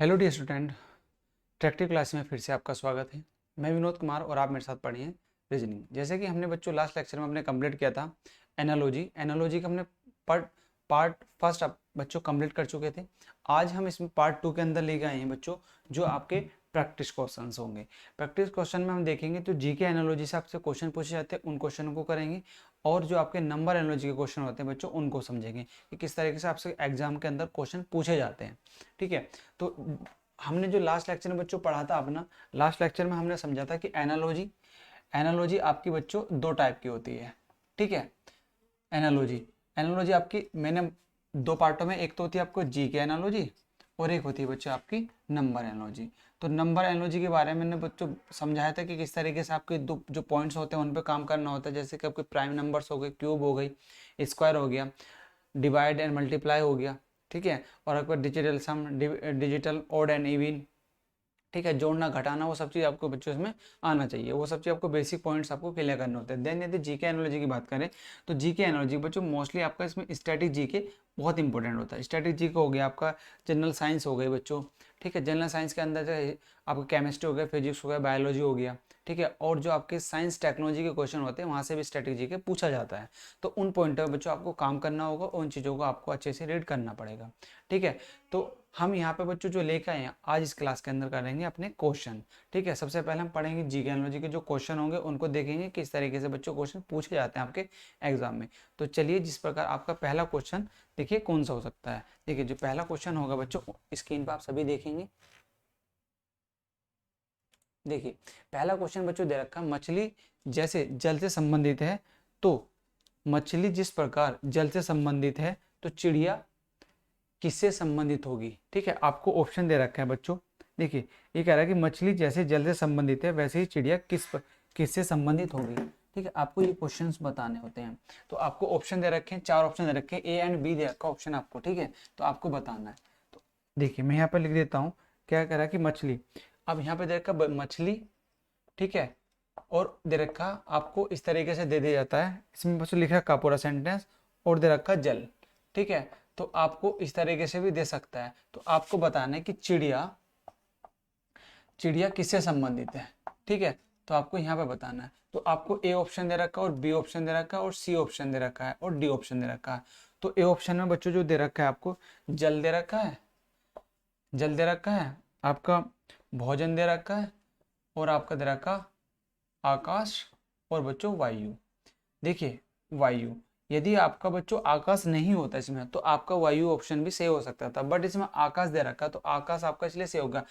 Hello dear student, ट्रैक्टिव class में फिर से आपका स्वागत है। मैं विनोद कुमार और आप मेरे साथ पढ़िए रीजनिंग। जैसे कि हमने बच्चों लास्ट लेक्चर में हमने कंप्लीट किया था एनालॉजी का हमने पार्ट पार्ट फर्स्ट आप बच्चों कंप्लीट कर चुके थे। आज हम इसमें पार्ट 2 के अंदर लेके आए हैं बच्चों, जो आपके प्रैक्टिस क्वेश्चंस होंगे। प्रैक्टिस क्वेश्चन में हम देखेंगे तो जीके एनालॉजी से आपसे क्वेश्चन पूछे जाते हैं, उन क्वेश्चन को करेंगे, और जो आपके नंबर एनालॉजी के क्वेश्चन होते हैं बच्चों उनको समझेंगे कि किस तरीके से आपसे एग्जाम के अंदर क्वेश्चन पूछे जाते हैं। ठीक है, तो हमने जो लास्ट लेक्चर में बच्चों पढ़ा था अपना, लास्ट लेक्चर में हमने समझा था कि एनालॉजी एनालॉजी आपकी बच्चों दो टाइप की होती है। ठीक है, एनालॉजी एनालॉजी आपकी मैंने दो पार्टों में, एक तो होती है आपको जी के एनालॉजी और एक होती है बच्चों आपकी नंबर एनालॉजी। तो नंबर एनालॉजी के बारे में मैंने बच्चों समझाया था कि किस तरीके से आपके दो जो पॉइंट्स होते हैं उन पर काम करना होता है। जैसे कि आपके प्राइम नंबर्स हो गए, क्यूब हो गई, स्क्वायर हो गया, डिवाइड एंड मल्टीप्लाई हो गया। ठीक है, और आपका digital sum, digital odd and even, ठीक है, जोड़ना घटाना, वो सब चीज़ आपको बच्चों इसमें आना चाहिए। वो सब चीज़ आपको बेसिक पॉइंट्स आपको क्लियर करने होते हैं। देन यदि जीके एनालॉजी की बात करें तो जीके एनालॉजी बच्चों मोस्टली आपका इसमें स्टैटिक जीके बहुत इंपॉर्टेंट होता है। स्टैटिक जीके हो गया आपका, जनरल साइंस हो गई बच्चों। ठीक है, जनरल साइंस के अंदर जो है आपका केमिस्ट्री हो गया, फिजिक्स हो गया, बायोलॉजी हो गया। ठीक है, और जो आपके साइंस टेक्नोलॉजी के क्वेश्चन होते हैं वहाँ से भी स्टैटिक जीके पूछा जाता है। तो उन पॉइंटों पर बच्चों आपको काम करना होगा और उन चीज़ों को आपको अच्छे से रीड करना पड़ेगा। ठीक है, तो हम यहाँ पे बच्चों जो लेकर आए हैं आज इस क्लास के अंदर करेंगे अपने क्वेश्चन। ठीक है, सबसे पहले हम पढ़ेंगे जीके एनालॉजी के जो क्वेश्चन होंगे उनको देखेंगे किस तरीके से बच्चों क्वेश्चन पूछे जाते हैं आपके एग्जाम में। तो चलिए, जिस प्रकार आपका पहला क्वेश्चन देखिए कौन सा हो सकता है। देखिए, जो पहला क्वेश्चन होगा बच्चों स्क्रीन पर आप सभी देखेंगे। देखिए, पहला क्वेश्चन बच्चों दे रखा है, मछली जैसे जल से संबंधित है तो मछली जिस प्रकार जल से संबंधित है तो चिड़िया किससे संबंधित होगी। ठीक है, आपको ऑप्शन दे रखा है बच्चों। देखिए, ये कह रहा है कि मछली जैसे जल से संबंधित है वैसे ही चिड़िया किससे संबंधित होगी। ठीक है, आपको ये क्वेश्चंस बताने होते हैं। तो आपको ऑप्शन दे रखे हैं, चार ऑप्शन दे रखे हैं, ए एंड बी दे रखा ऑप्शन आपको। ठीक है, तो आपको बताना है। तो देखिए, मैं यहाँ पर लिख देता हूँ। क्या कह रहा है कि मछली, अब यहाँ पे दे रखा मछली, ठीक है, और दे रखा आपको इस तरीके से दे दिया जाता है, इसमें बस लिख रखा पूरा सेंटेंस, और दे रखा जल। ठीक है, तो आपको इस तरीके से भी दे सकता है। तो आपको बताना है कि चिड़िया चिड़िया किससे संबंधित है। ठीक है, तो आपको यहाँ पे बताना है। तो आपको ए ऑप्शन दे रखा है, और बी ऑप्शन दे रखा है, और सी ऑप्शन दे रखा है, और डी ऑप्शन दे रखा है। तो ए ऑप्शन में बच्चों जो दे रखा है आपको, जल दे रखा है, जल दे रखा है, आपका भोजन दे रखा है, और आपका दे रखा आकाश, और बच्चों वायु। देखिए, वायु, यदि आपका बच्चों आकाश नहीं होता इसमें तो आपका वायु ऑप्शन भी सही हो सकता था, बट इसमें आकाश दे रखा तो आकाश आपका इसलिए सही होगा।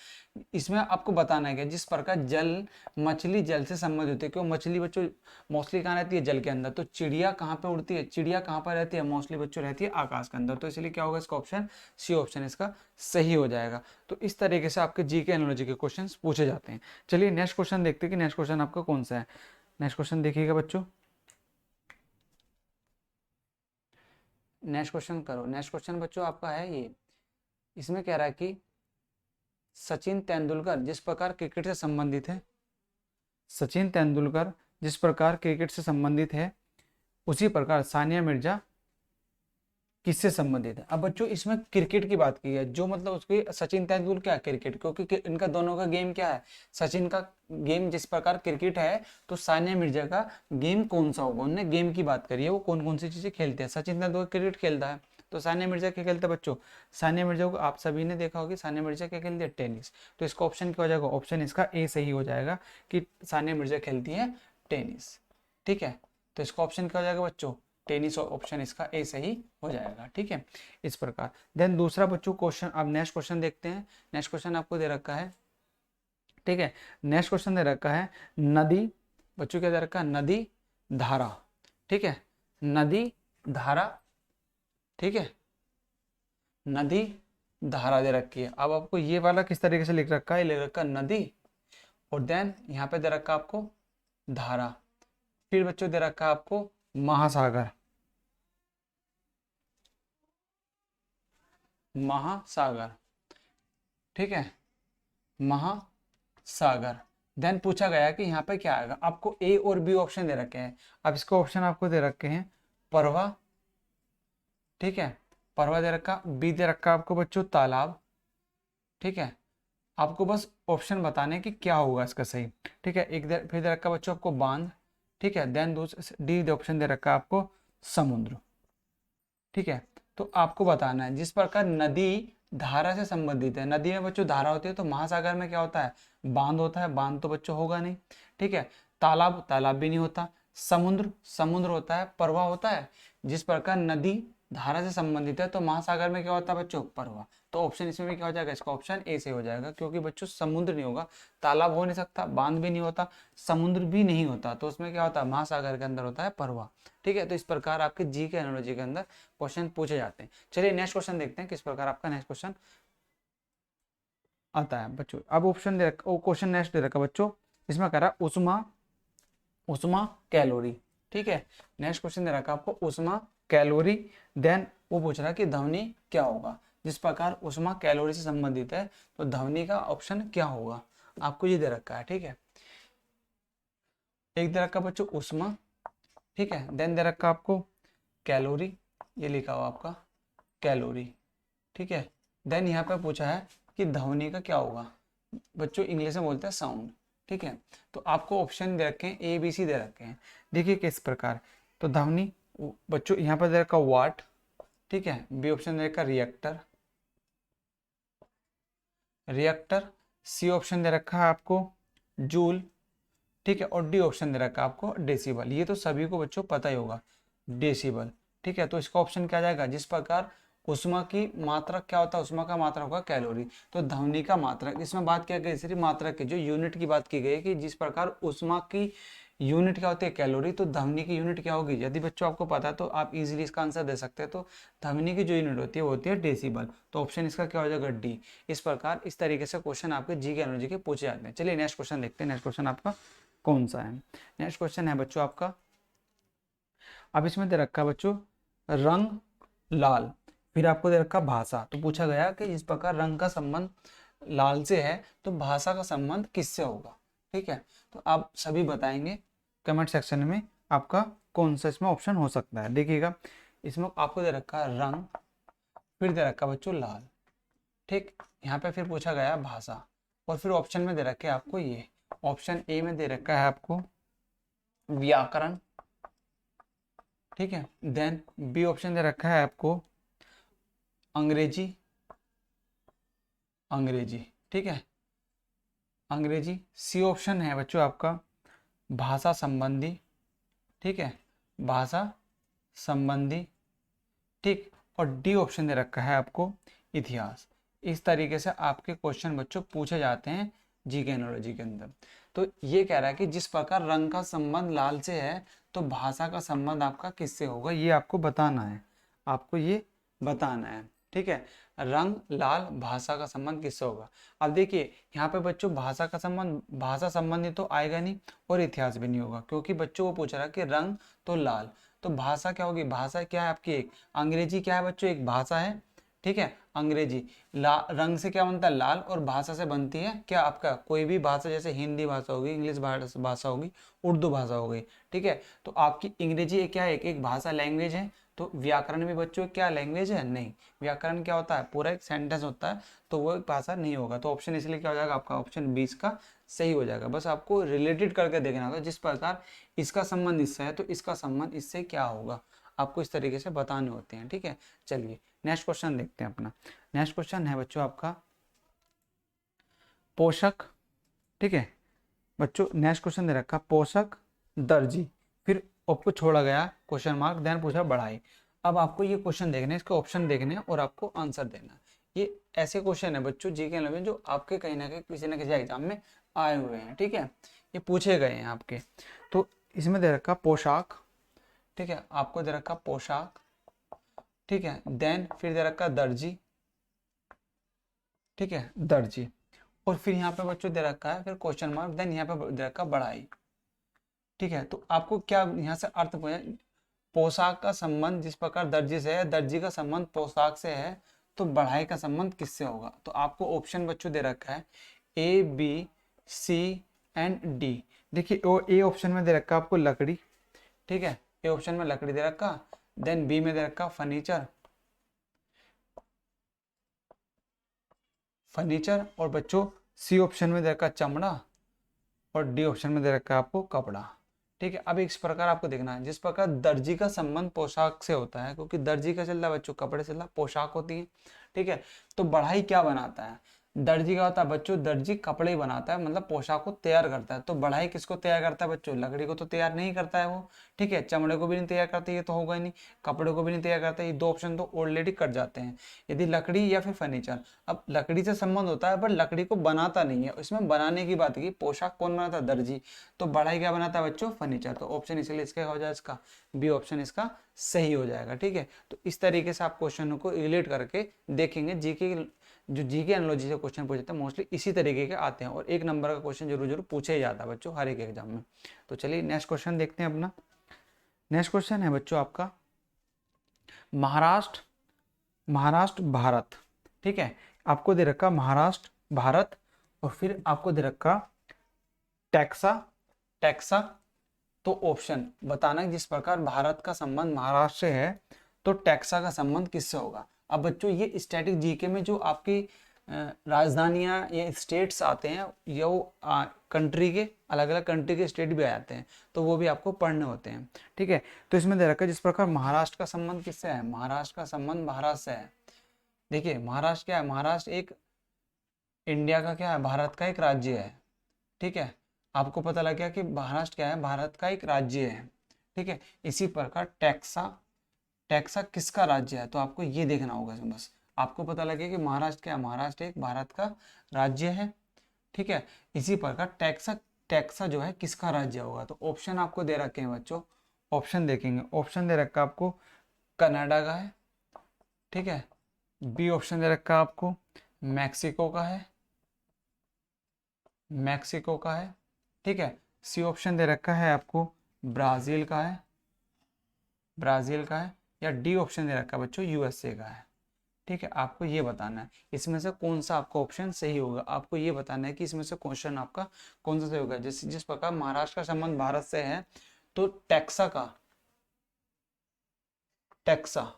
इसमें आपको बताना है कि जिस प्रकार जल, मछली जल से संबंधित होती है, क्यों मछली बच्चों मोस्टली कहाँ रहती है, जल के अंदर। तो चिड़िया कहाँ पे उड़ती है, चिड़िया कहाँ पर रहती है, मोस्टली बच्चों रहती है आकाश के अंदर। तो इसलिए क्या होगा, इसका ऑप्शन सी ऑप्शन इसका सही हो जाएगा। तो इस तरीके से आपके जी के एनालॉजी के क्वेश्चन पूछे जाते हैं। चलिए नेक्स्ट क्वेश्चन देखते हैं कि नेक्स्ट क्वेश्चन आपका कौन सा है। नेक्स्ट क्वेश्चन देखिएगा बच्चों, नेक्स्ट क्वेश्चन करो। नेक्स्ट क्वेश्चन बच्चों आपका है ये, इसमें कह रहा है कि सचिन तेंदुलकर जिस प्रकार क्रिकेट से संबंधित है, सचिन तेंदुलकर जिस प्रकार क्रिकेट से संबंधित है उसी प्रकार सानिया मिर्जा किससे संबंधित है। अब बच्चों इसमें क्रिकेट की बात की है, जो मतलब उसकी सचिन तेंदुलकर क्या है, क्रिकेट, क्योंकि इनका दोनों का गेम क्या है, सचिन का गेम जिस प्रकार क्रिकेट है तो सानिया मिर्जा का गेम कौन सा होगा। उन्होंने गेम की बात करी है, वो कौन कौन सी चीजें खेलते हैं। सचिन तेंदुलकर क्रिकेट खेलता है, तो सानिया मिर्जा क्या खेलते हैं बच्चों, सानिया मिर्जा को आप सभी ने देखा होगा, सानिया मिर्जा क्या खेलती है, टेनिस। तो इसका ऑप्शन क्या हो जाएगा, ऑप्शन इसका ए सही हो जाएगा कि सानिया मिर्जा खेलती है टेनिस। ठीक है, तो इसका ऑप्शन क्या हो जाएगा बच्चों, टेनिस, और ऑप्शन इसका ए सही हो जाएगा। ठीक है, इस प्रकार। देन दूसरा बच्चों क्वेश्चन, अब नेक्स्ट क्वेश्चन देखते हैं। नेक्स्ट क्वेश्चन आपको दे रखा है, ठीक है, नेक्स्ट क्वेश्चन दे रखा है नदी, बच्चों क्या दे रखा है, नदी धारा। ठीक है, नदी धारा, ठीक है, नदी धारा दे रखी है। अब आपको ये वाला किस तरीके से लिख रखा है, लिख रखा है नदी, और देन यहाँ पे दे रखा है आपको धारा, फिर बच्चों दे रखा है आपको महासागर, महासागर। ठीक है, महासागर। देन पूछा गया कि यहाँ पे क्या आएगा, आपको ए और बी ऑप्शन दे रखे हैं। अब इसको ऑप्शन आपको दे रखे हैं परवा, ठीक है, परवा दे रखा, बी दे रखा आपको बच्चों तालाब, ठीक है, आपको बस ऑप्शन बताने कि क्या होगा इसका सही। ठीक है, फिर दे रखा बच्चों आपको बांध। ठीक है, देन डी ऑप्शन दे रखा है आपको समुद्र। ठीक है, तो आपको बताना है जिस प्रकार नदी धारा से संबंधित है, नदी में बच्चों धारा होती है, तो महासागर में क्या होता है, बांध होता है, बांध तो बच्चों होगा नहीं। ठीक है, तालाब, तालाब भी नहीं होता। समुद्र, समुद्र होता है, प्रवाह होता है। जिस प्रकार नदी धारा से संबंधित है, तो महासागर में क्या होता है बच्चों, प्रवाह। तो ऑप्शन इसमें भी क्या हो जाएगा, इसका ऑप्शन ए से हो जाएगा, क्योंकि बच्चों समुद्र नहीं होगा, तालाब हो नहीं सकता, बांध भी नहीं होता, समुद्र भी नहीं होता, तो उसमें क्या होता है, महासागर के अंदर होता है प्रवाह। ठीक है, तो इस प्रकार आपके जी के एनालॉजी के अंदर क्वेश्चन पूछे जाते हैं। चलिए नेक्स्ट क्वेश्चन देखते हैं किस प्रकार आपका नेक्स्ट क्वेश्चन आता है बच्चों। अब ऑप्शन दे रखा, क्वेश्चन नेक्स्ट दे रखा बच्चों, इसमें कह रहा है उष्मा, उष्मा कैलोरी। ठीक है, नेक्स्ट क्वेश्चन दे रखा आपको उष्मा कैलोरी, देन वो पूछ रहा है कि ध्वनि क्या होगा। जिस प्रकार उष्मा कैलोरी से संबंधित है, तो ध्वनि का ऑप्शन क्या होगा, आपको ये दे रखा है। ठीक है, एक दे रखा बच्चों उष्मा, ठीक है, देन दे रखा आपको कैलोरी, ये लिखा हुआ आपका कैलोरी। ठीक है, देन यहाँ पे पूछा है कि ध्वनि का क्या होगा, बच्चों इंग्लिश में बोलते हैं साउंड। ठीक है, तो आपको ऑप्शन दे रखे हैं, ए बी सी दे रखे हैं। देखिए किस प्रकार, तो ध्वनि बच्चों यहाँ पर दे रखा वाट। ठीक है, बी ऑप्शन दे रखा रिएक्टर, रिएक्टर। सी ऑप्शन दे रखा है आपको जूल। ठीक है, और डी ऑप्शन दे रखा है आपको डेसिबल। ये तो सभी को बच्चों पता ही होगा, डेसिबल। ठीक है, तो इसका ऑप्शन क्या जाएगा, जिस प्रकार उष्मा की मात्रक क्या होता है, उष्मा का मात्रक होगा कैलोरी, तो ध्वनि का मात्रक, इसमें बात क्या गई सिर्फ मात्रक की, जो यूनिट की बात की गई है कि जिस प्रकार उष्मा की यूनिट क्या होती है कैलोरी, तो ध्वनि की यूनिट क्या होगी। यदि बच्चों आपको पता है तो आप इजीली इसका आंसर दे सकते हैं। तो ध्वनि की जो यूनिट होती है वो होती है डेसिबल, तो ऑप्शन इसका क्या हो जाएगा डी। इस प्रकार इस तरीके से क्वेश्चन आपके जी के एनर्जी के पूछे जाते हैं। चलिए नेक्स्ट क्वेश्चन देखते हैं, नेक्स्ट क्वेश्चन आपका कौन सा है। नेक्स्ट क्वेश्चन है बच्चों आपका, अब इसमें दे रखा है बच्चों रंग लाल, फिर आपको दे रखा भाषा। तो पूछा गया कि इस प्रकार रंग का संबंध लाल से है, तो भाषा का संबंध किससे होगा। ठीक है, तो आप सभी बताएंगे कमेंट सेक्शन में आपका कौन सा इसमें ऑप्शन हो सकता है। देखिएगा, इसमें आपको दे रखा है रंग, फिर दे रखा बच्चों लाल। ठीक, यहाँ पे फिर पूछा गया भाषा, और फिर ऑप्शन में दे रखे आपको ये, ऑप्शन ए में दे रखा है आपको व्याकरण। ठीक है, देन बी ऑप्शन दे रखा है आपको अंग्रेजी, अंग्रेजी। ठीक है, अंग्रेजी। सी ऑप्शन है बच्चों आपका भाषा संबंधी। ठीक है, भाषा संबंधी। ठीक, और डी ऑप्शन दे रखा है आपको इतिहास। इस तरीके से आपके क्वेश्चन बच्चों पूछे जाते हैं जी के एनोलॉजी के अंदर। तो ये कह रहा है कि जिस प्रकार रंग का संबंध लाल से है, तो भाषा का संबंध आपका किससे होगा, ये आपको बताना है, आपको ये बताना है। ठीक है, रंग लाल, भाषा का संबंध किससे होगा। अब देखिए यहाँ पे बच्चों भाषा का संबंध, भाषा संबंधी तो आएगा नहीं, और इतिहास भी नहीं होगा, क्योंकि बच्चों वो पूछ रहा है कि रंग तो लाल, तो भाषा क्या होगी, भाषा क्या है आपकी एक अंग्रेजी, क्या है बच्चों एक भाषा है। ठीक है, अंग्रेजी रंग से क्या बनता है लाल, और भाषा से बनती है क्या आपका कोई भी भाषा, जैसे हिंदी भाषा होगी, इंग्लिश भाषा होगी, उर्दू भाषा हो गई। ठीक है, तो आपकी अंग्रेजी एक क्या है, एक भाषा लैंग्वेज है। तो व्याकरण भी बच्चों क्या लैंग्वेज है, नहीं, व्याकरण क्या होता है पूरा एक सेंटेंस होता है, तो वो एक भाषा नहीं होगा। तो ऑप्शन इसलिए क्या हो जाएगा आपका ऑप्शन 20 का सही हो जाएगा। बस आपको रिलेटेड करके देखना होगा, जिस प्रकार इसका संबंध इससे है, तो इसका संबंध इससे क्या होगा, आपको इस तरीके से बताने होते हैं। ठीक है, चलिए नेक्स्ट क्वेश्चन देखते हैं अपना। नेक्स्ट क्वेश्चन है बच्चों आपका पोषक। ठीक है बच्चों, नेक्स्ट क्वेश्चन दे रखा पोषक दर्जी, फिर आपको छोड़ा गया क्वेश्चन मार्क, देन पूछा बढ़ाई। अब आपको ये क्वेश्चन देखने, इसके ऑप्शन देखने और आपको आंसर देना। ये ऐसे क्वेश्चन है बच्चों जी के में जो आपके कहीं ना कहीं किसी न किसी एग्जाम में आए हुए हैं। ठीक है, ये पूछे गए हैं आपके। तो इसमें दे रखा पोशाक। ठीक है, आपको दे रखा पोशाक। ठीक है, देन फिर दे रखा दर्जी। ठीक है, दर्जी, और फिर यहाँ पे बच्चों दे रखा है फिर क्वेश्चन मार्क, देन यहाँ पे दे रखा बढ़ाई। ठीक है, तो आपको क्या यहाँ से अर्थ पोशाक का संबंध जिस प्रकार दर्जी से है, दर्जी का संबंध पोशाक से है, तो बढ़ाई का संबंध किससे होगा। तो आपको ऑप्शन बच्चों दे रखा है A B C and D. देखिए ए ऑप्शन में दे रखा आपको लकड़ी। ठीक है, ए ऑप्शन में लकड़ी दे रखा, देन बी में दे रखा फर्नीचर, फर्नीचर, और बच्चों सी ऑप्शन में दे रखा चमड़ा और डी ऑप्शन में दे रखा है आपको कपड़ा। ठीक है, अब इस प्रकार आपको देखना है, जिस प्रकार दर्जी का संबंध पोशाक से होता है, क्योंकि दर्जी का चल रहा है बच्चों, कपड़े से चल रहा पोशाक होती है। ठीक है, तो बढ़ाई क्या बनाता है, दर्जी का होता है बच्चों, दर्जी कपड़े ही बनाता है, मतलब पोशाक को तैयार करता है। तो बढ़ाई किसको तैयार करता है बच्चों, लकड़ी को तो तैयार नहीं करता है वो। ठीक है, चमड़े को भी नहीं तैयार करता, ये तो होगा ही नहीं, कपड़े को भी नहीं तैयार करता, ये दो ऑप्शन तो ऑलरेडी कट जाते हैं। यदि लकड़ी या फिर फर्नीचर, अब लकड़ी से संबंध होता है पर लकड़ी को बनाता नहीं है, इसमें बनाने की बात की, पोशाक कौन बनाता है, दर्जी। तो बढ़ाई क्या बनाता है बच्चों, फर्नीचर। तो ऑप्शन इसलिए इसका हो जाएगा, इसका बी ऑप्शन इसका सही हो जाएगा। ठीक है, तो इस तरीके से आप क्वेश्चनों को रिलेट करके देखेंगे। जीके जो जीके एनालॉजी से क्वेश्चन पूछते हैं मोस्टली इसी तरीके के आते हैं, और एक नंबर का क्वेश्चन जरूर जरूर पूछे ही जाता है बच्चों हर एक एग्जाम में। तो चलिए नेक्स्ट क्वेश्चन देखते हैं अपना। नेक्स्ट क्वेश्चन है बच्चों आपका महाराष्ट्र, महाराष्ट्र भारत। ठीक है, आपको दे रखा महाराष्ट्र भारत, और फिर आपको दे रखा टेक्सा, टेक्सा। तो ऑप्शन बताना जिस प्रकार भारत का संबंध महाराष्ट्र से है, तो टेक्सा का संबंध किससे होगा। अब बच्चों ये स्टैटिक जीके में जो आपकी राजधानियां या स्टेट्स आते हैं, या वो कंट्री के अलग अलग कंट्री के स्टेट भी आ जाते हैं, तो वो भी आपको पढ़ने होते हैं। ठीक है, तो इसमें दे रखा है जिस प्रकार महाराष्ट्र का संबंध किससे है, महाराष्ट्र का संबंध भारत से है। देखिए महाराष्ट्र क्या है, महाराष्ट्र एक इंडिया का क्या है, भारत का एक राज्य है। ठीक है, आपको पता लग गया कि महाराष्ट्र क्या है, भारत का एक राज्य है। ठीक है, इसी प्रकार टेक्सा, टेक्सा किसका राज्य है, तो आपको ये देखना होगा इसमें। बस आपको पता लगे कि महाराष्ट्र क्या है, महाराष्ट्र एक भारत का राज्य है। ठीक है, इसी प्रकार टेक्सा, टेक्सा जो है किसका राज्य होगा। तो ऑप्शन आपको दे रखे हैं बच्चों, ऑप्शन देखेंगे, ऑप्शन दे रखा आपको कनाडा का है। ठीक है, बी ऑप्शन दे रखा आपको मैक्सिको का है, मैक्सिको का है। ठीक है, सी ऑप्शन दे रखा है आपको ब्राज़ील का है, ब्राज़ील का है, या डी ऑप्शन दे रखा है बच्चों यूएसए का है। ठीक है, आपको ये बताना है इसमें से कौन सा आपका ऑप्शन सही होगा। आपको ये बताना है कि इसमें से क्वेश्चन आपका कौन सा सही होगा। जिस प्रकार महाराष्ट्र का संबंध भारत से है, तो टेक्सा का, टेक्सा,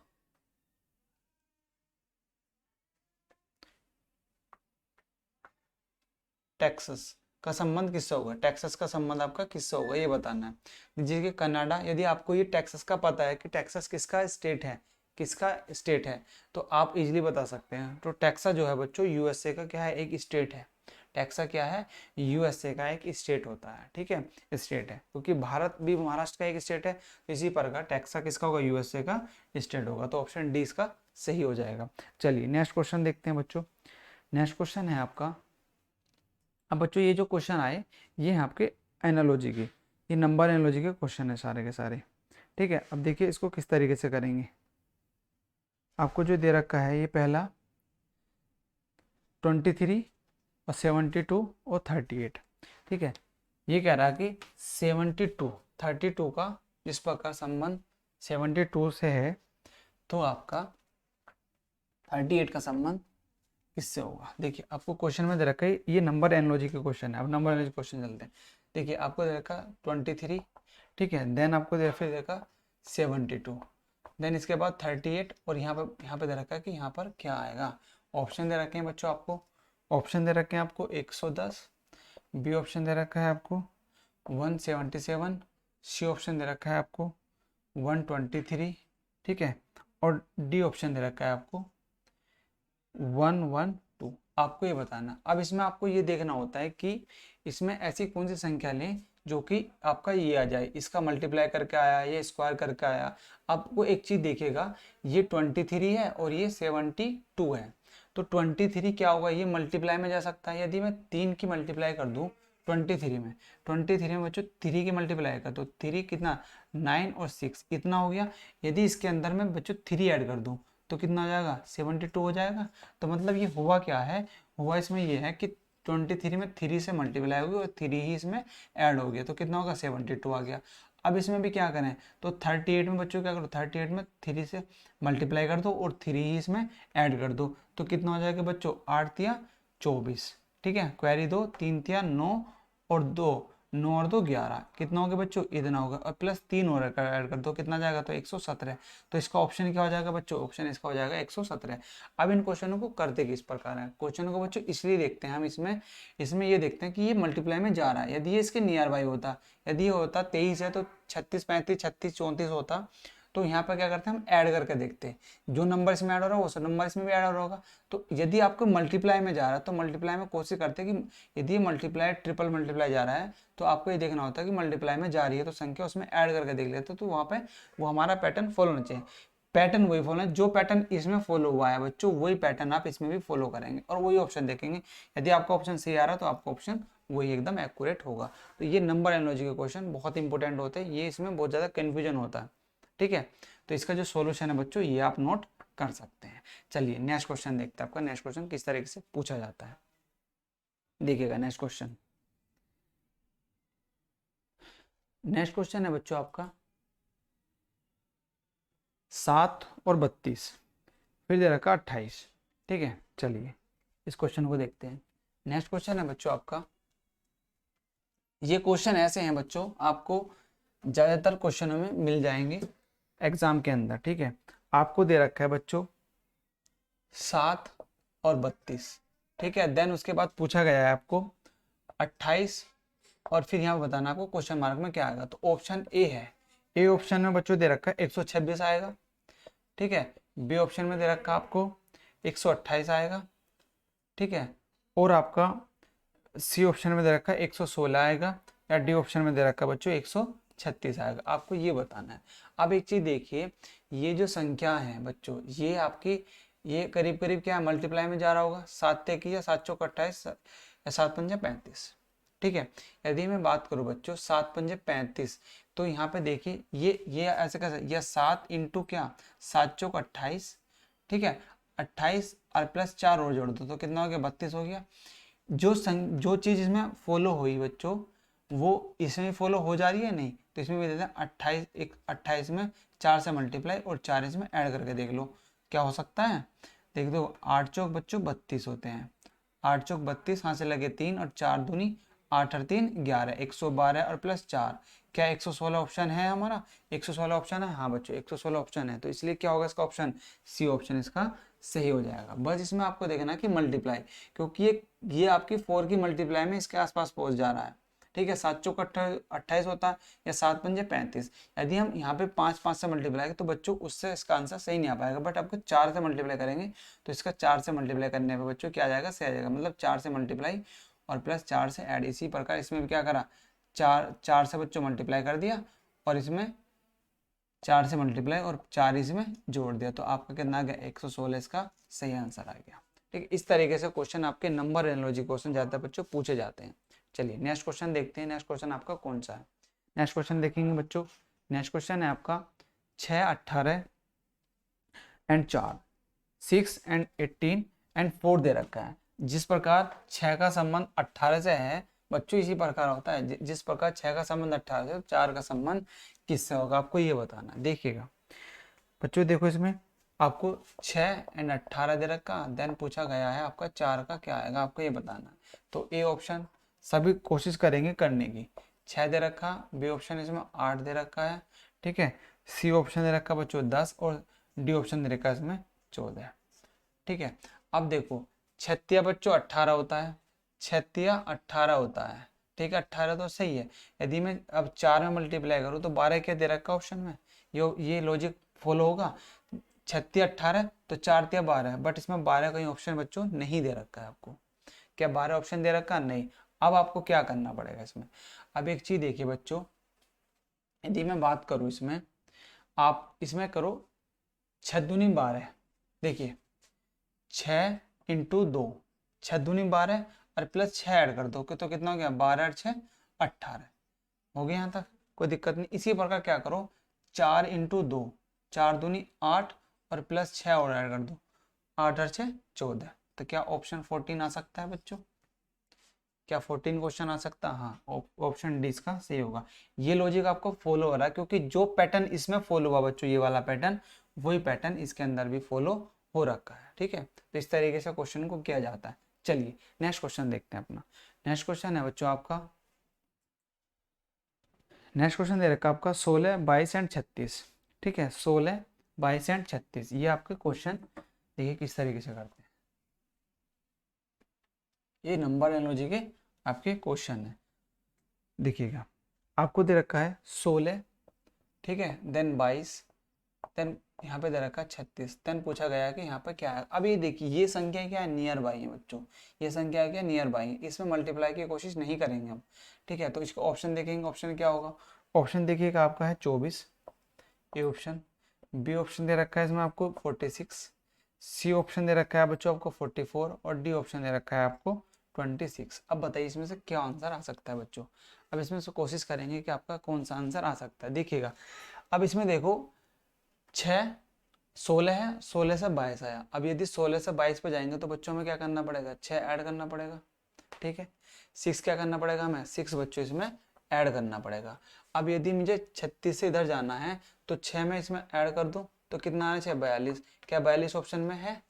टेक्सास का संबंध किससे होगा, टेक्सास का संबंध आपका किससे होगा ये बताना है। जैसे कनाडा, यदि आपको ये टेक्सास का पता है कि टेक्सास किसका स्टेट है, किसका स्टेट है, तो आप इजीली बता सकते हैं। तो टेक्सा जो है बच्चों यूएसए का क्या है, एक स्टेट है। टेक्सा क्या है, यूएसए का एक स्टेट होता है। ठीक है, स्टेट है, क्योंकि भारत भी महाराष्ट्र का एक स्टेट है, तो इसी प्रकार टेक्सा किसका होगा, यूएसए का स्टेट होगा। तो ऑप्शन डी इसका सही हो जाएगा। चलिए नेक्स्ट क्वेश्चन देखते हैं बच्चों। नेक्स्ट क्वेश्चन है आपका, अब बच्चों ये जो क्वेश्चन आए ये हैं आपके एनालॉजी के, ये नंबर एनालॉजी के क्वेश्चन है सारे के सारे। ठीक है, अब देखिए इसको किस तरीके से करेंगे। आपको जो दे रखा है ये पहला 23 और 72 और 38। ठीक है, ये कह रहा है कि 72, 32 का जिस प्रकार संबंध 72 से है, तो आपका 38 का संबंध किससे होगा। देखिए आपको क्वेश्चन में दे रखा है, ये नंबर एनालॉजी के क्वेश्चन है। अब नंबर एनालॉजी क्वेश्चन चलते हैं। देखिए आपको दे रखा 23, ठीक है, देन आपको फिर दे रखा 72, देन इसके बाद 38, और यहाँ पे दे रखा है कि यहाँ पर क्या आएगा। ऑप्शन दे रखे हैं बच्चों आपको, ऑप्शन दे रखे हैं आपको 110, बी ऑप्शन दे रखा है आपको 177, सी ऑप्शन दे रखा है आपको 123। ठीक है, और डी ऑप्शन दे रखा है आपको 112। आपको ये बताना, अब इसमें आपको ये देखना होता है कि इसमें ऐसी कौन सी संख्या लें जो कि आपका ये आ जाए, इसका मल्टीप्लाई करके आया, ये स्क्वायर करके आया। आपको एक चीज देखिएगा, ये 23 है और ये 72 है, तो 23 क्या होगा, ये मल्टीप्लाई में जा सकता है। यदि मैं 3 की मल्टीप्लाई कर दूं 23 में, 23 में बच्चों 3 की मल्टीप्लाई कर, तो 3 कितना 9 और 6 इतना हो गया। यदि इसके अंदर में बच्चों 3 ऐड कर दूं तो कितना हो जाएगा, 72 हो जाएगा। तो मतलब ये हुआ क्या है, हुआ इसमें ये है कि 23 में 3 से मल्टीप्लाई होगी और 3 ही इसमें ऐड हो गया, तो कितना होगा 72 आ गया। अब इसमें भी क्या करें, तो 38 में बच्चों क्या करो, 38 में 3 से मल्टीप्लाई कर दो और 3 ही इसमें ऐड कर दो, तो कितना हो जाएगा बच्चों 8 या 24। ठीक है, क्वेरी 2, 3 या 9 और 2 9 और 2 11, कितना हो गया बच्चों, इतना होगा, और प्लस 3 और ऐड कर दो, कितना जाएगा, तो 117। तो इसका ऑप्शन क्या हो जाएगा बच्चों, ऑप्शन इसका हो जाएगा 117। अब इन क्वेश्चनों को करते किस प्रकार है, क्वेश्चनों को बच्चों इसलिए देखते हैं हम, इसमें इसमें ये देखते हैं कि ये मल्टीप्लाई में जा रहा है। यदि ये इसके नियर बाई होता, यदि ये होता 23 है तो 36 35 36 34 होता, तो यहाँ पर क्या करते हैं हम ऐड करके देखते हैं, जो नंबर इसमें ऐड हो रहा है वो सब नंबर इसमें भी ऐड हो रहा होगा। तो यदि आपको मल्टीप्लाई में जा रहा है तो मल्टीप्लाई में कोशिश करते हैं कि यदि मल्टीप्लाई ट्रिपल मल्टीप्लाई जा रहा है तो आपको ये देखना होता है कि मल्टीप्लाई में जा रही है तो संख्या उसमें ऐड करके देख लेते, तो वहाँ पे वो हमारा पैटर्न फॉलो होना चाहिए। पैटर्न वही फॉलो है, जो पैटर्न इसमें फॉलो हुआ है बच्चों वही पैटर्न आप इसमें भी फॉलो करेंगे और वही ऑप्शन देखेंगे। यदि आपका ऑप्शन सही आ रहा है तो आपका ऑप्शन वही एकदम एक्यूरेट होगा। तो ये नंबर एनालॉजी के क्वेश्चन बहुत इंपॉर्टेंट होते हैं, ये इसमें बहुत ज़्यादा कन्फ्यूजन होता है, ठीक है। तो इसका जो सॉल्यूशन है बच्चों ये आप नोट कर सकते हैं। चलिए नेक्स्ट क्वेश्चन देखते हैं, आपका नेक्स्ट क्वेश्चन किस तरीके से पूछा जाता है। देखिएगा नेक्स्ट क्वेश्चन, नेक्स्ट क्वेश्चन है बच्चों आपका 7 और 32, फिर दे रखा 28, ठीक है। चलिए इस क्वेश्चन को देखते हैं। नेक्स्ट क्वेश्चन है बच्चों आपका, ये क्वेश्चन ऐसे हैं बच्चों, आपको ज़्यादातर क्वेश्चनों में मिल जाएंगे एग्जाम के अंदर, ठीक है। आपको दे रखा है बच्चों 7 और 32, ठीक है। देन उसके बाद पूछा गया है आपको 28 और फिर यहाँ बताना आपको क्वेश्चन मार्क में क्या आएगा। तो ऑप्शन ए है, ए ऑप्शन में बच्चों दे रखा है 126 आएगा, ठीक है। बी ऑप्शन में दे रखा है आपको 128 आएगा, ठीक है। और आपका सी ऑप्शन में दे रखा है 116 आएगा, या डी ऑप्शन में दे रखा है बच्चों 136 आएगा। आपको ये बताना है। अब एक चीज देखिए, ये जो संख्या है बच्चों ये आपकी ये करीब करीब क्या है, मल्टीप्लाई में जा रहा होगा, 7 या 7 चौक 28 या 7 पंजे 35, ठीक है। यदि मैं बात करूं बच्चों 7 पंजे 35, तो यहाँ पे देखिए ये ऐसे कैसे, यह 7 इंटू क्या 7 चौक 28, ठीक है। 28 और प्लस 4 और जोड़ दो तो कितना हो गया 32 हो गया। जो चीज़ इसमें फॉलो हुई बच्चों वो इसमें फॉलो हो जा रही है नहीं, तो इसमें भी देते हैं 28, एक 28 में 4 से मल्टीप्लाई और 4 इसमें ऐड करके देख लो क्या हो सकता है। देख दो 8 चौक बच्चों 32 होते हैं, 8 चौक 32, हाथ से लगे 3 और 4 दूनी 8 और 3 11, 112 और प्लस 4, क्या 116 ऑप्शन है हमारा, 116 ऑप्शन है, हाँ बच्चों 116 ऑप्शन है। तो इसलिए क्या होगा इसका ऑप्शन सी ऑप्शन इसका सही हो जाएगा। बस इसमें आपको देखना कि मल्टीप्लाई, क्योंकि ये आपकी 4 की मल्टीप्लाई में इसके आसपास पहुंच जा रहा है, ठीक है। 7 चौक 28 होता है या 7 पंजे 35। यदि हम यहाँ पे 5 से मल्टीप्लाई करें तो बच्चों उससे इसका आंसर सही नहीं आ पाएगा, बट आपको 4 से मल्टीप्लाई करेंगे तो इसका 4 से मल्टीप्लाई करने पे बच्चों क्या आ जाएगा, सही आ जाएगा। मतलब 4 से मल्टीप्लाई और प्लस 4 से ऐड, इसी प्रकार इसमें भी क्या करा, 4 से बच्चों मल्टीप्लाई कर दिया और इसमें 4 से मल्टीप्लाई और 4 इसमें जोड़ दिया, तो आपका कितना आ गया 116 इसका सही आंसर आ गया, ठीक है। इस तरीके से क्वेश्चन आपके नंबर एनालॉजी क्वेश्चन ज़्यादातर बच्चों पूछे जाते हैं। चलिए नेक्स्ट क्वेश्चन देखते हैं, नेक्स्ट क्वेश्चन आपका कौन सा है। नेक्स्ट क्वेश्चन देखेंगे बच्चों, नेक्स्ट क्वेश्चन है आपका 6 18 एंड 4, 6 एंड 18 एंड 4 दे रखा है। जिस प्रकार 6 का संबंध 18 से है बच्चों इसी प्रकार होता है, जिस प्रकार 6 का संबंध 18 से, 4 का संबंध किससे होगा आपको ये बताना। देखिएगा बच्चों, देखो इसमें आपको 6 एंड 18 दे रखा, देन पूछा गया है आपका 4 का क्या आएगा, आपको ये बताना है। तो ए ऑप्शन सभी कोशिश करेंगे करने की, 6 दे रखा, बी ऑप्शन इसमें 8 दे रखा है, ठीक है। सी ऑप्शन दे रखा बच्चों 10 और डी ऑप्शन दे रखा इसमें 14, ठीक है। अब देखो 6 बच्चों 18 होता है, 6 18 होता है, ठीक है। 18 तो सही है। यदि मैं अब 4 में मल्टीप्लाई करूँ तो 12 क्या दे रखा ऑप्शन में, ये लॉजिक फॉलो होगा। 6 18 तो 4 12, बट इसमें 12 कहीं ऑप्शन बच्चों नहीं दे रखा है आपको, क्या 12 ऑप्शन दे रखा नहीं। अब आपको क्या करना पड़ेगा इसमें, अब एक चीज देखिए बच्चों, यदि मैं बात करूं इसमें, आप इसमें करो 6 दूनी 12, देखिए 6 इंटू 2, 6 दूनी 12 और प्लस 6 ऐड कर दो तो कितना हो गया 12 और 6 18 हो गया। यहाँ तक कोई दिक्कत नहीं। इसी प्रकार क्या करो 4 इंटू 2, 4 दूनी 8 और प्लस 6 और ऐड कर दो, 8 और 6 14, तो क्या ऑप्शन 14 आ सकता है बच्चों, क्या 14 क्वेश्चन आ सकता है, हाँ ऑप्शन डी इसका सही होगा। ये लॉजिक आपको फॉलो हो रहा है क्योंकि जो पैटर्न इसमें फॉलो हुआ बच्चों ये वाला पैटर्न, वही पैटर्न इसके अंदर भी फॉलो हो रखा है, ठीक है। तो इस तरीके से क्वेश्चन को किया जाता है। चलिए नेक्स्ट क्वेश्चन देखते हैं अपना। नेक्स्ट क्वेश्चन है बच्चों आपका नेक्स्ट क्वेश्चन दे रखा है आपका 16, 22 एंड 36। ठीक है, 16, 22 एंड 36, ये आपके क्वेश्चन देखिए किस तरीके से करते हैं। ये नंबर एनालॉजी के आपके क्वेश्चन है। देखिएगा, आपको दे रखा है 16, ठीक है, देन 22, देन यहाँ पे दे रखा है 36, देन पूछा गया कि यहाँ पे क्या है। अब ये देखिए, ये संख्या क्या है, नियर बाई है बच्चों, ये संख्या क्या है, नियर बाई है, इसमें मल्टीप्लाई की कोशिश नहीं करेंगे हम। ठीक है, तो इसको ऑप्शन देखेंगे, ऑप्शन क्या होगा, ऑप्शन देखिएगा आपका है 24, ए ऑप्शन। बी ऑप्शन दे रखा है इसमें आपको 46, सी ऑप्शन दे रखा है बच्चों आपको 44, और डी ऑप्शन दे रखा है आपको 26। अब बताइए इसमें से क्या आंसर आ सकता है बच्चों। अब इसमें से कोशिश करेंगे कि आपका कौन सा आंसर आ सकता है। देखिएगा, अब इसमें देखो 6, 16 है, 16 से 22 आया। अब यदि 16 से 22 पे जाएंगे तो बच्चों में क्या करना पड़ेगा, 6 ऐड करना पड़ेगा। ठीक है, 6 क्या करना पड़ेगा हमें, 6 बच्चों इसमें ऐड करना पड़ेगा। अब यदि मुझे 36 से इधर जाना है तो 6 में इसमें ऐड कर दूं तो कितना आना चाहिए, 42। क्या 42 ऑप्शन में है,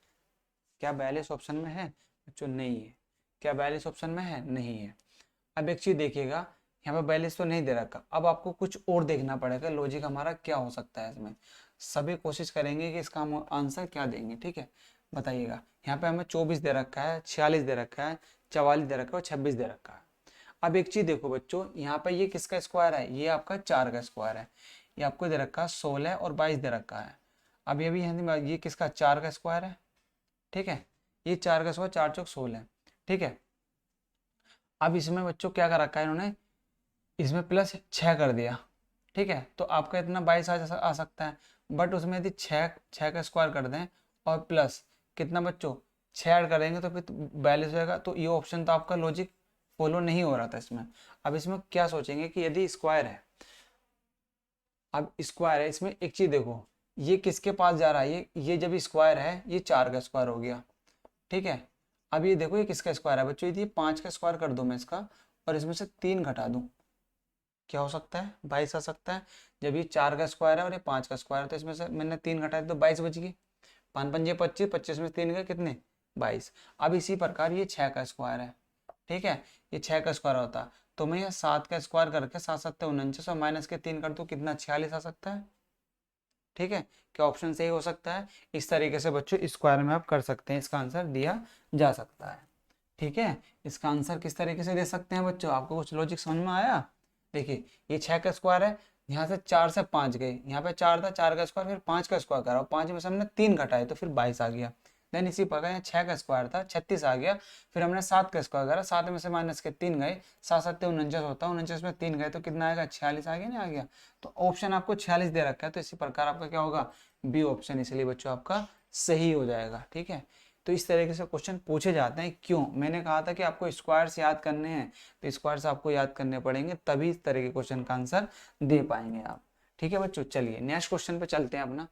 क्या 42 ऑप्शन में है बच्चों, नहीं है। क्या 42 ऑप्शन में है, नहीं है। अब एक चीज देखिएगा, यहाँ पे 42 तो नहीं दे रखा, अब आपको कुछ और देखना पड़ेगा, लॉजिक हमारा क्या हो सकता है इसमें। सभी कोशिश करेंगे कि इसका हम आंसर क्या देंगे। ठीक है, बताइएगा, यहाँ पे हमें 24 दे रखा है, 46 दे रखा है, 44 दे रखा है और 26 दे रखा है। अब एक चीज देखो बच्चों, यहाँ पे ये किसका स्क्वायर है, ये आपका 4 का स्क्वायर है। ये आपको दे रखा है 16 और 22 दे रखा है। अब ये भी ये किसका, 4 का स्क्वायर है। ठीक है, ये 4 का स्क्वायर, 4 चौक 16। ठीक है, अब इसमें बच्चों क्या कर रखा है इन्होंने, इसमें प्लस 6 कर दिया। ठीक है, तो आपका इतना 22 आ सकता है। बट उसमें यदि 6 का स्क्वायर कर दें और प्लस कितना बच्चों, 6 ऐड करेंगे तो फिर 42 हो जाएगा। तो ये ऑप्शन तो आपका लॉजिक फॉलो नहीं हो रहा था इसमें। अब इसमें क्या सोचेंगे कि यदि स्क्वायर है, अब स्क्वायर है, इसमें एक चीज देखो, ये किसके पास जा रहा है, ये जब स्क्वायर है ये 4 का स्क्वायर हो गया। ठीक है, अब ये देखो ये किसका स्क्वायर है बच्चों, यदि 5 का स्क्वायर कर दूं मैं इसका और इसमें से 3 घटा दूं, क्या हो सकता है, 22 आ सकता है। जब ये 4 का स्क्वायर है और ये 5 का स्क्वायर है तो इसमें से मैंने 3 घटाए तो 22 बच गई। 5 पंजे 25, 25 में 3 गए कितने, 22। अब इसी प्रकार ये 6 का स्क्वायर है। ठीक है, ये 6 का स्क्वायर होता तो मैं ये 7 का स्क्वायर करके 7 7 49 और माइनस के 3 कर दूं, कितना 46 आ सकता है। ठीक है, क्या ऑप्शन सही हो सकता है। इस तरीके से बच्चों स्क्वायर में आप कर सकते हैं, इसका आंसर दिया जा सकता है। ठीक है, इसका आंसर किस तरीके से दे सकते हैं बच्चों, आपको कुछ लॉजिक समझ में आया। देखिए, ये 6 का स्क्वायर है, यहाँ से 4 से 5 गए, यहाँ पे 4 था, 4 का स्क्वायर, फिर 5 का स्क्वायर करा, 5 में से हमने 3 घटाए तो फिर 22 आ गया। देन इसी प्रकार यहाँ 6 का स्क्वायर था, 36 आ गया। फिर हमने 7 का स्क्वायर करा, 7 में से माइनस के 3 गए, 7 7 49 होता, 49 में 3 गए तो कितना आएगा, 46 आ गया, नहीं आ गया। तो ऑप्शन आपको 46 दे रखा है, तो इसी प्रकार आपका क्या होगा, बी ऑप्शन, इसलिए बच्चों आपका सही हो जाएगा। ठीक है, तो इस तरीके से क्वेश्चन पूछे जाते हैं। क्यों, मैंने कहा था कि आपको स्क्वायर्स याद करने हैं, तो स्क्वायर्स आपको याद करने पड़ेंगे, तभी इस तरह के क्वेश्चन का आंसर दे पाएंगे आप। ठीक है बच्चों, चलिए नेक्स्ट क्वेश्चन पे चलते हैं अपना।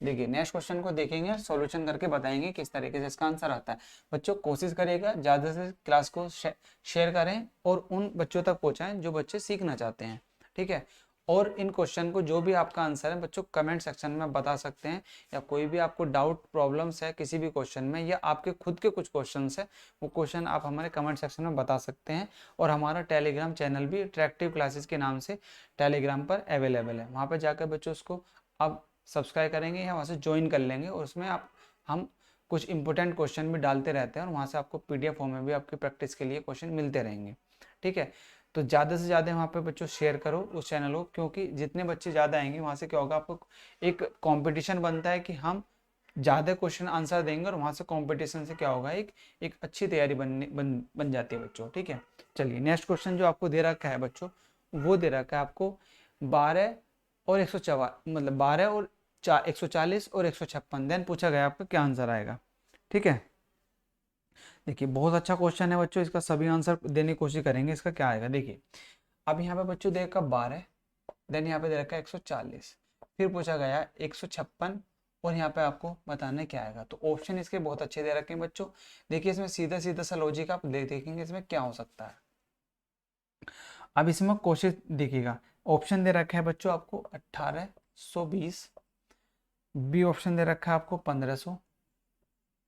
देखिए, नेक्स्ट क्वेश्चन को देखेंगे, सॉल्यूशन करके बताएंगे किस तरीके से इसका आंसर आता है। बच्चों कोशिश करिएगा ज़्यादा से क्लास को शेयर करें और उन बच्चों तक पहुंचाएं जो बच्चे सीखना चाहते हैं। ठीक है, और इन क्वेश्चन को जो भी आपका आंसर है बच्चों कमेंट सेक्शन में बता सकते हैं, या कोई भी आपको डाउट प्रॉब्लम्स है किसी भी क्वेश्चन में, या आपके खुद के कुछ क्वेश्चंस है, वो क्वेश्चन आप हमारे कमेंट सेक्शन में बता सकते हैं। और हमारा टेलीग्राम चैनल भी अट्रैक्टिव क्लासेस के नाम से टेलीग्राम पर अवेलेबल है, वहाँ पर जाकर बच्चों उसको आप सब्सक्राइब करेंगे या वहाँ से ज्वाइन कर लेंगे, और उसमें आप हम कुछ इंपॉर्टेंट क्वेश्चन भी डालते रहते हैं और वहाँ से आपको पीडीएफ फॉर्म में भी आपकी प्रैक्टिस के लिए क्वेश्चन मिलते रहेंगे। ठीक है, तो ज़्यादा से ज़्यादा वहाँ पे बच्चों शेयर करो उस चैनल को, क्योंकि जितने बच्चे ज़्यादा आएंगे वहाँ से क्या होगा, आपको एक कंपटीशन बनता है कि हम ज़्यादा क्वेश्चन आंसर देंगे, और वहाँ से कंपटीशन से क्या होगा, एक अच्छी तैयारी बन जाती है बच्चों। ठीक है, चलिए नेक्स्ट क्वेश्चन जो आपको दे रखा है बच्चों, वो दे रखा है आपको 12 और 104, मतलब 12 और 140 और 156, देन पूछा गया आपका क्या आंसर आएगा। ठीक है, देखिए बहुत अच्छा क्वेश्चन है बच्चों, इसका सभी आंसर देने की कोशिश करेंगे, इसका क्या आएगा। देखिए, अब यहाँ पे बच्चों दे रखा 12, देन यहाँ पे दे रखा है 140, फिर पूछा गया 156, और यहाँ पे आपको बताना है क्या आएगा। तो ऑप्शन इसके बहुत अच्छे दे रखे हैं बच्चों। देखिए, इसमें सीधा सीधा सा लॉजिक आप देखेंगे इसमें क्या हो सकता है। अब इसमें कोशिश देखिएगा, ऑप्शन दे रखा है बच्चों आपको 1820, बी ऑप्शन दे रखा है आपको 1500,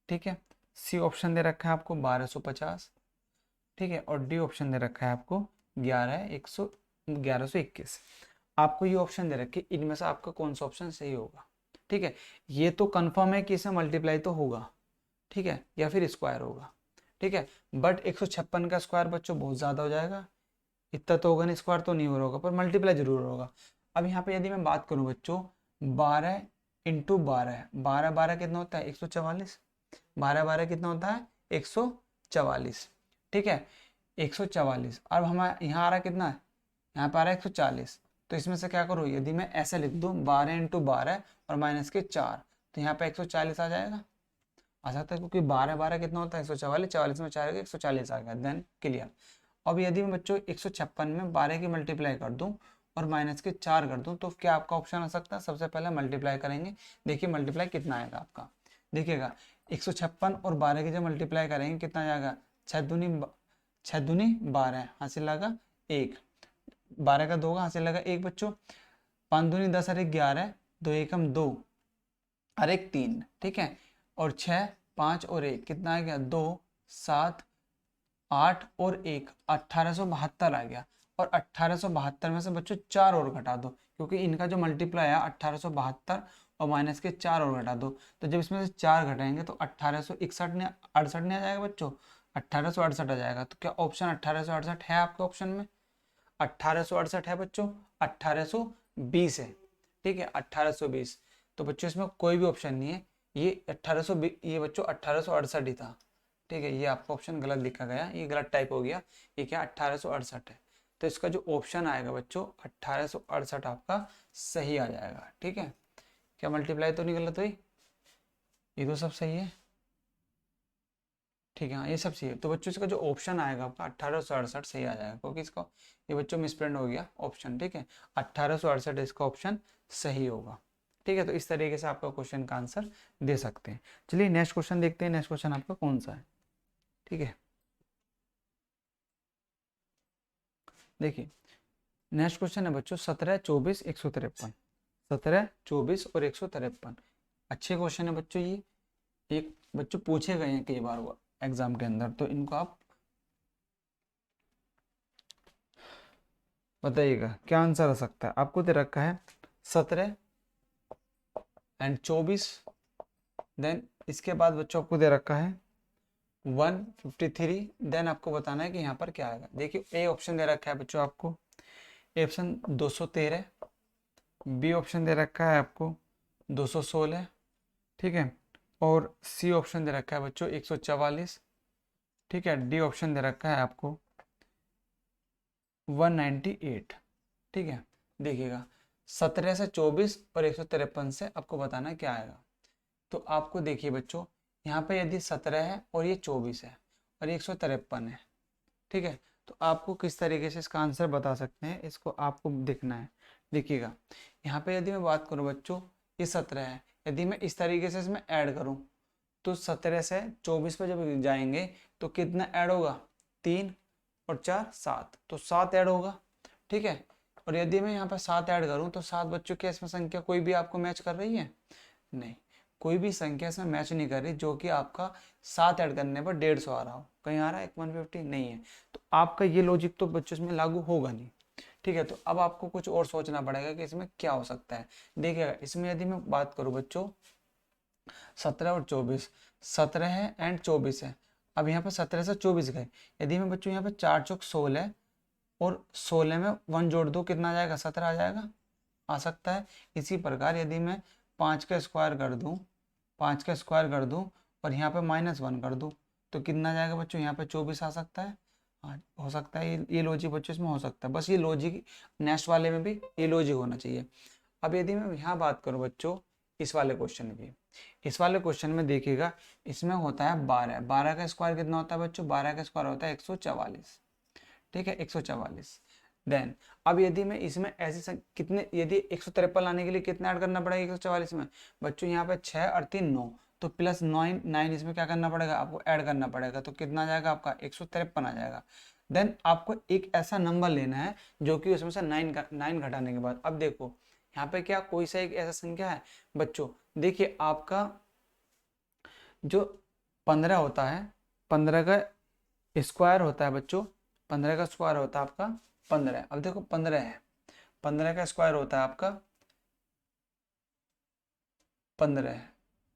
ठीक है, सी ऑप्शन दे रखा है आपको 1250, ठीक है, और डी ऑप्शन दे रखा है आपको 11100, 1121। आपको ये ऑप्शन दे रखे, इनमें से आपका कौन सा ऑप्शन सही होगा। ठीक है, ये तो कंफर्म है कि इसमें मल्टीप्लाई तो होगा, ठीक है, या फिर स्क्वायर होगा। ठीक है, बट 156 का स्क्वायर बच्चों बहुत ज़्यादा हो जाएगा, इतना तो होगा नहीं, स्क्वायर तो नहीं हो रहा होगा, पर मल्टीप्लाई जरूर होगा। अब यहाँ पे यदि मैं बात करूँ बच्चों, 12 इंटू 12, 12 12 कितना होता है 144, 12 12 कितना होता है 144। ठीक है, 144। अब हमारे यहाँ आ रहा है कितना, यहाँ पर आ रहा है 140। तो इसमें से क्या करूँ, यदि मैं ऐसे लिख दूँ 12 इंटू 12 और माइनस के 4, तो यहाँ पे 140 आ जाएगा, आ सकता है, क्योंकि 12 12 कितना होता है 144, 44 में 4 140 आ गया, देन क्लियर। अब यदि मैं बच्चों 156 में 12 की मल्टीप्लाई कर दूं और माइनस के 4 कर दूं, तो क्या आपका ऑप्शन आ सकता है, सबसे पहले मल्टीप्लाई करेंगे, देखिए मल्टीप्लाई कितना आएगा आपका, देखिएगा 156 और 12 की जब मल्टीप्लाई करेंगे कितना आ जाएगा, 6 दूनी 12 हासिल लगा 1, 12 का 2 का हासिल लगा 1 बच्चों, 5 दूनी 10 और 1 11, 2 एकम 2 और 1 3, ठीक है, और 6 5 और 1 कितना आ गया 2 7 8 और 1 1872 आ गया। और 1872 में से बच्चों 4 और घटा दो, क्योंकि इनका जो मल्टीप्लाई है 1872 और माइनस के 4 और घटा दो, तो जब इसमें से 4 घटाएंगे तो 1861 ने 68 नहीं आ जाएगा बच्चों, 1868 आ जाएगा। तो क्या ऑप्शन 1868 है आपके ऑप्शन में, 1868 है बच्चों, 1820 है। ठीक है, 1820। तो बच्चों इसमें कोई भी ऑप्शन नहीं है, ये 1820, ये बच्चों 1868 ही था। ठीक है, ये आपका ऑप्शन गलत लिखा गया, ये गलत टाइप हो गया, ये क्या 1868 है। तो इसका जो ऑप्शन आएगा बच्चों 1868 आपका सही आ जाएगा। ठीक है, क्या मल्टीप्लाई तो नहीं गलत हुई, ये तो सब सही है। ठीक है, हाँ ये सब सही है। तो बच्चों इसका जो ऑप्शन आएगा आपका 1868 सही आ जाएगा, क्योंकि इसका ये बच्चों मिसप्रिंट हो गया ऑप्शन। ठीक है, 1868 इसका ऑप्शन सही होगा। ठीक है, तो इस तरीके से आपका क्वेश्चन का आंसर दे सकते हैं। चलिए नेक्स्ट क्वेश्चन देखते हैं, नेक्स्ट क्वेश्चन आपका कौन सा है। ठीक है, देखिए नेक्स्ट क्वेश्चन है बच्चों 17 24 153, 17 24 और 153। अच्छे क्वेश्चन है बच्चों, ये एक बच्चों पूछे गए हैं कई बार वो एग्जाम के अंदर, तो इनको आप बताइएगा क्या आंसर आ सकता है। आपको दे रखा है 17 एंड 24, देन इसके बाद बच्चों आपको दे रखा है 153, देन आपको बताना है कि यहाँ पर क्या आएगा। देखिए ए ऑप्शन दे रखा है बच्चों आपको, ए ऑप्शन 213, बी ऑप्शन दे रखा है आपको 216, ठीक है, और सी ऑप्शन दे रखा है बच्चों 144, ठीक है, डी ऑप्शन दे रखा है आपको 198। ठीक है, देखिएगा 17 से 24 और 153 से आपको बताना क्या आएगा। तो आपको देखिए बच्चों, यहाँ पे यदि 17 है और ये 24 है और 153 है, ठीक है, तो आपको किस तरीके से इसका आंसर बता सकते हैं, इसको आपको देखना है। देखिएगा यहाँ पे यदि मैं बात करूँ बच्चों, ये 17 है, यदि मैं इस तरीके से इसमें ऐड करूँ, तो 17 से 24 पे जब जाएंगे तो कितना ऐड होगा, 3 और 4 7, तो 7 ऐड होगा। ठीक है, और यदि मैं यहाँ पर 7 ऐड करूँ तो 7 बच्चों की इसमें संख्या कोई भी आपको मैच कर रही है, नहीं, कोई भी संख्या इसमें मैच नहीं कर रही, जो कि आपका 7 ऐड करने पर 150 आ रहा हो, कहीं आ रहा है 150 नहीं है। तो आपका ये लॉजिक तो बच्चों इसमें लागू होगा नहीं। ठीक है, तो अब आपको कुछ और सोचना पड़ेगा कि इसमें क्या हो सकता है। देखिएगा इसमें यदि मैं बात करूँ बच्चों 17 और 24, 17 है एंड 24 है, अब यहाँ पर 17 से 24 गए, यदि मैं बच्चों यहाँ पे 4 चौक 16 और 16 में 1 जोड़ दो कितना आ जाएगा, 17 आ जाएगा, आ सकता है। इसी प्रकार यदि मैं 5 का स्क्वायर कर दूं, 5 का स्क्वायर कर दूं और यहाँ पे -1 कर दूं, तो कितना आ जाएगा बच्चों, यहाँ पे 24 आ सकता है। हाँ हो सकता है, ये लॉजिक बच्चों इसमें हो सकता है, बस ये लॉजिक नेक्स्ट वाले में भी ये लॉजिक होना चाहिए। अब यदि मैं यहाँ बात करूँ बच्चों इस वाले क्वेश्चन की, इस वाले क्वेश्चन में देखिएगा इसमें होता है 12, 12 का स्क्वायर कितना होता है बच्चों, 12 का स्क्वायर होता है 144। ठीक है, 144। देन अब यदि मैं इसमें ऐसे कितने, यदि 153 लाने के लिए कितना ऐड करना पड़ेगा 144 में बच्चों, यहाँ पे 6 और 3 9, तो प्लस 9 इसमें क्या करना पड़ेगा आपको, ऐड करना पड़ेगा, तो कितना आ जाएगा आपका 153 आ जाएगा। देन आपको एक ऐसा नंबर लेना है जो कि उसमें से 9 घटाने के बाद, अब देखो यहाँ पे क्या कोई सा एक ऐसा संख्या है बच्चों, देखिए आपका जो 15 होता है, 15 का स्क्वायर होता है बच्चों 15 का स्क्वायर होता है आपका 15। अब देखो 15 है, 15 का स्क्वायर होता है आपका 15 है,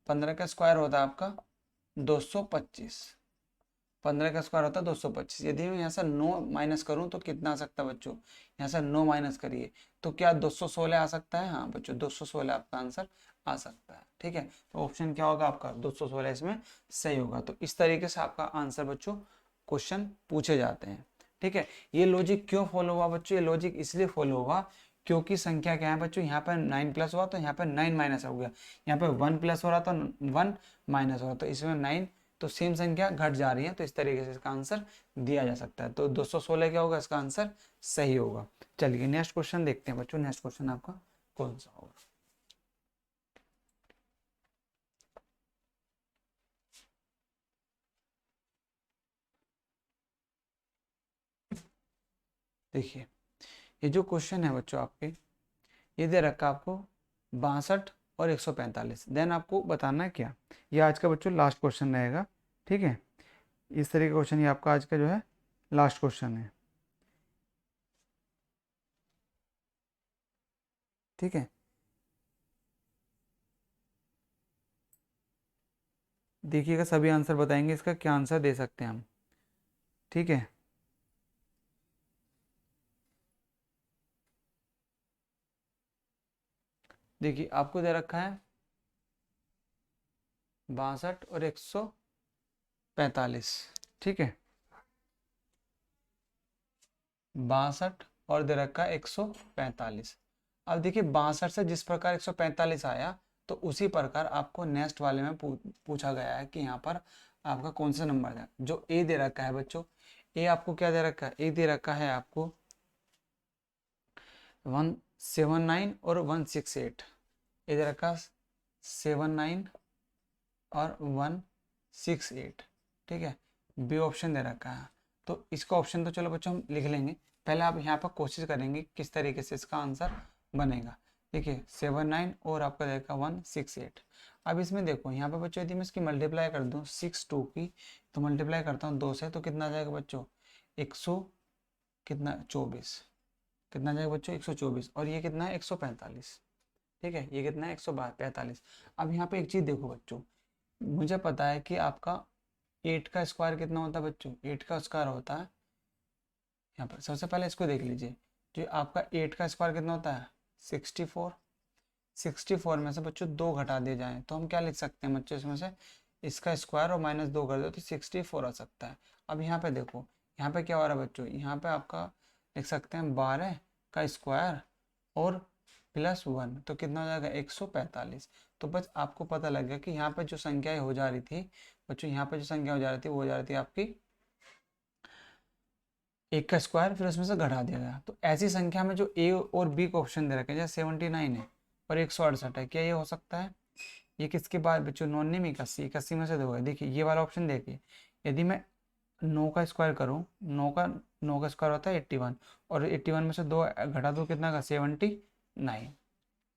15 का स्क्वायर होता है आपका 225। 15 का स्क्वायर होता है 225। यदि मैं यहाँ से 9 माइनस करूँ तो कितना आ सकता है बच्चों? यहाँ से 9 माइनस करिए तो क्या 216 आ सकता है? हाँ बच्चों 216 आपका आंसर आ सकता है। ठीक है, तो ऑप्शन क्या होगा आपका? 216 इसमें सही होगा। तो इस तरीके से आपका आंसर बच्चों क्वेश्चन पूछे जाते हैं। ठीक है, ये लॉजिक क्यों फॉलो हुआ बच्चों? ये लॉजिक इसलिए फॉलो हुआ क्योंकि संख्या क्या है बच्चों, यहाँ पर 9 प्लस हुआ तो यहाँ पर 9 माइनस हो गया, यहाँ पे 1 प्लस हो रहा तो 1 माइनस हो रहा, तो इसमें 9 तो सेम संख्या घट जा रही है, तो इस तरीके से इसका आंसर दिया जा सकता है। तो 216 क्या होगा? इसका आंसर सही होगा। चलिए नेक्स्ट क्वेश्चन देखते हैं बच्चों। नेक्स्ट क्वेश्चन आपका कौन सा होगा? देखिए, ये जो क्वेश्चन है बच्चों आपके, ये दे रखा है आपको 62 और 145। देन आपको बताना है क्या, ये आज का बच्चों लास्ट क्वेश्चन रहेगा। ठीक है, इस तरीके का क्वेश्चन ये आपका आज का जो है लास्ट क्वेश्चन है। ठीक है, देखिएगा सभी आंसर बताएंगे इसका क्या आंसर दे सकते हैं हम। ठीक है, देखिए आपको दे रखा है 62 और 145। ठीक है, 62 और दे रखा है 145। अब देखिए 62 से जिस प्रकार 145 आया, तो उसी प्रकार आपको नेक्स्ट वाले में पूछा गया है कि यहाँ पर आपका कौन सा नंबर है। जो ए दे रखा है बच्चों, ए आपको क्या दे रखा है? ए दे रखा है आपको 179 और 168। ए दे रखा 79 और 168। ठीक है, बी ऑप्शन दे रखा है। तो इसका ऑप्शन तो चलो बच्चों हम लिख लेंगे, पहले आप यहाँ पर कोशिश करेंगे किस तरीके से इसका आंसर बनेगा। देखिए 79 और आपका देखा 168। अब इसमें देखो यहाँ पे बच्चों यदि मैं इसकी मल्टीप्लाई कर दूँ 6 2 की, तो मल्टीप्लाई करता हूँ 2 से तो कितना आ जाएगा बच्चों? 100 कितना 24, कितना आ जाएगा बच्चों? 124। और ये कितना है? 145। ठीक है, ये कितना है? 145। अब यहाँ पे एक चीज़ देखो बच्चों, मुझे पता है कि आपका 8 का स्क्वायर कितना होता है बच्चों? 8 का स्क्वायर होता है, यहाँ पर सबसे पहले इसको देख लीजिए, जो आपका 8 का स्क्वायर कितना होता है? 64। 64 में से बच्चों 2 घटा दिए जाए तो हम क्या लिख सकते हैं बच्चों? इसमें से इसका स्क्वायर और -2 कर दो तो 64 आ सकता है। अब यहाँ पे देखो, यहाँ पे क्या हो रहा है बच्चों? यहाँ पे आपका लिख सकते हैं 12 का स्क्वायर और +1 तो कितना हो जाएगा? 145। तो बस आपको पता लग गया कि यहाँ पे जो संख्याएं हो जा रही थी बच्चों, यहाँ पे जो संख्या हो जा रही थी वो हो जा रही थी आपकी 1 का स्क्वायर, फिर उसमें से घटा दिया गया। तो ऐसी संख्या में जो ए और बी को ऑप्शन दे रखे हैं, जैसे 79 है और 168 है, क्या ये हो सकता है? ये किसके बाद बच्चों? 99 में 81, 81 में से 2 है। देखिए ये वाला ऑप्शन देखिए, यदि मैं 9 का स्क्वायर करूँ, 9 का स्क्वायर होता है 81 और 81 में से 2 घटा दो कितना का? 79।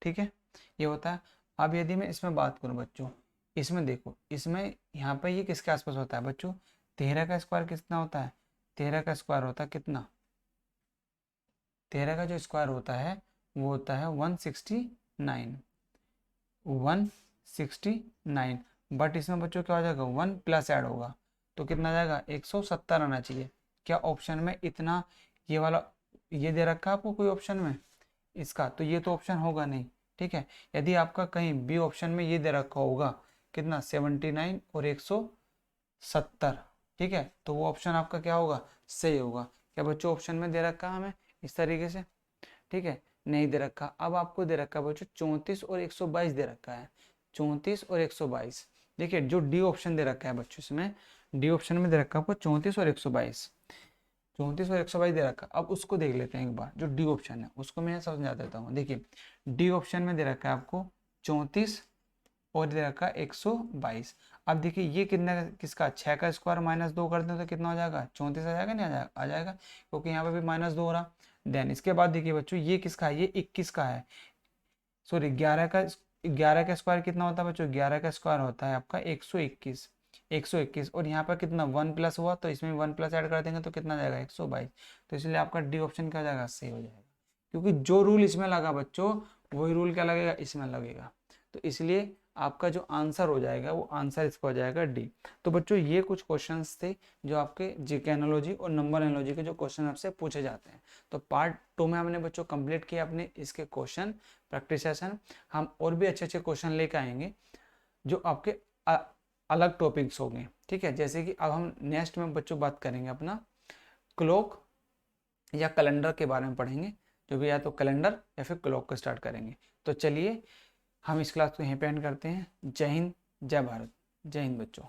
ठीक है, ये होता है। अब यदि मैं इसमें बात करूं बच्चों, इसमें देखो, इसमें यहाँ पे ये किसके आसपास होता है बच्चों? 13 का स्क्वायर कितना होता है? 13 का स्क्वायर होता है कितना? 13 का जो स्क्वायर होता है वो होता है 169। 169, बट इसमें बच्चों क्या हो जाएगा? 1 प्लस ऐड होगा तो कितना आ जाएगा? 170 आना चाहिए। क्या ऑप्शन में इतना ये वाला ये दे रखा है आपको कोई ऑप्शन में इसका? तो ये तो ऑप्शन होगा नहीं। ठीक है, यदि आपका कहीं बी ऑप्शन में ये दे रखा होगा कितना? 79 और 170। ठीक है, तो वो ऑप्शन आपका क्या होगा? सही होगा। क्या बच्चों ऑप्शन में दे रखा है हमें इस तरीके से? ठीक है, नहीं दे रखा। अब आपको दे रखा है बच्चों 34 और 122 दे रखा है, 34 और 122। देखिए जो डी ऑप्शन दे रखा है बच्चों, इसमें डी ऑप्शन में दे रखा है आपको 34 और 122। 34 और 122 दे रखा। अब उसको देख लेते हैं एक बार, जो डी ऑप्शन है उसको मैं समझा देता हूँ। देखिए डी ऑप्शन में दे रखा है आपको 34 और दे रखा है 122। अब देखिए ये कितना किसका? 6 का स्क्वायर -2 कर दें तो कितना हो जाएगा? 34 आ जाएगा? नहीं आ जाएगा? आ जाएगा, क्योंकि यहाँ पे भी -2 हो रहा। देन इसके बाद देखिए बच्चों ये किसका है? ये 21 का है, सॉरी 11 का। 11 का स्क्वायर कितना होता है बच्चों? 11 का स्क्वायर होता है आपका 121। 121, और यहाँ पर कितना 1 प्लस हुआ तो इसमें 1 प्लस ऐड कर देंगे तो कितना जाएगा 122। तो इसलिए आपका डी ऑप्शन क्या हो जाएगा, सही हो जाएगा, क्योंकि जो रूल इसमें लगा बच्चों वही रूल क्या लगेगा इसमें लगेगा। तो इसलिए आपका जो आंसर हो जाएगा वो आंसर इसका हो जाएगा डी। तो बच्चों ये कुछ क्वेश्चंस थे जो आपके जीके एनालॉजी और नंबर एनालॉजी के जो क्वेश्चन आपसे पूछे जाते हैं। तो पार्ट 2 में हमने बच्चों कंप्लीट किया अपने इसके क्वेश्चन प्रैक्टिस सेशन। हम और भी अच्छे अच्छे क्वेश्चन लेकर आएंगे जो आपके अलग टॉपिक्स होंगे, ठीक है। जैसे कि अब हम नेक्स्ट में बच्चों बात करेंगे अपना क्लॉक या कैलेंडर के बारे में पढ़ेंगे, जो भी या तो कैलेंडर या फिर क्लॉक को स्टार्ट करेंगे। तो चलिए हम इस क्लास को यहीं पे एंड करते हैं। जय हिंद, जय भारत, जय हिंद बच्चों।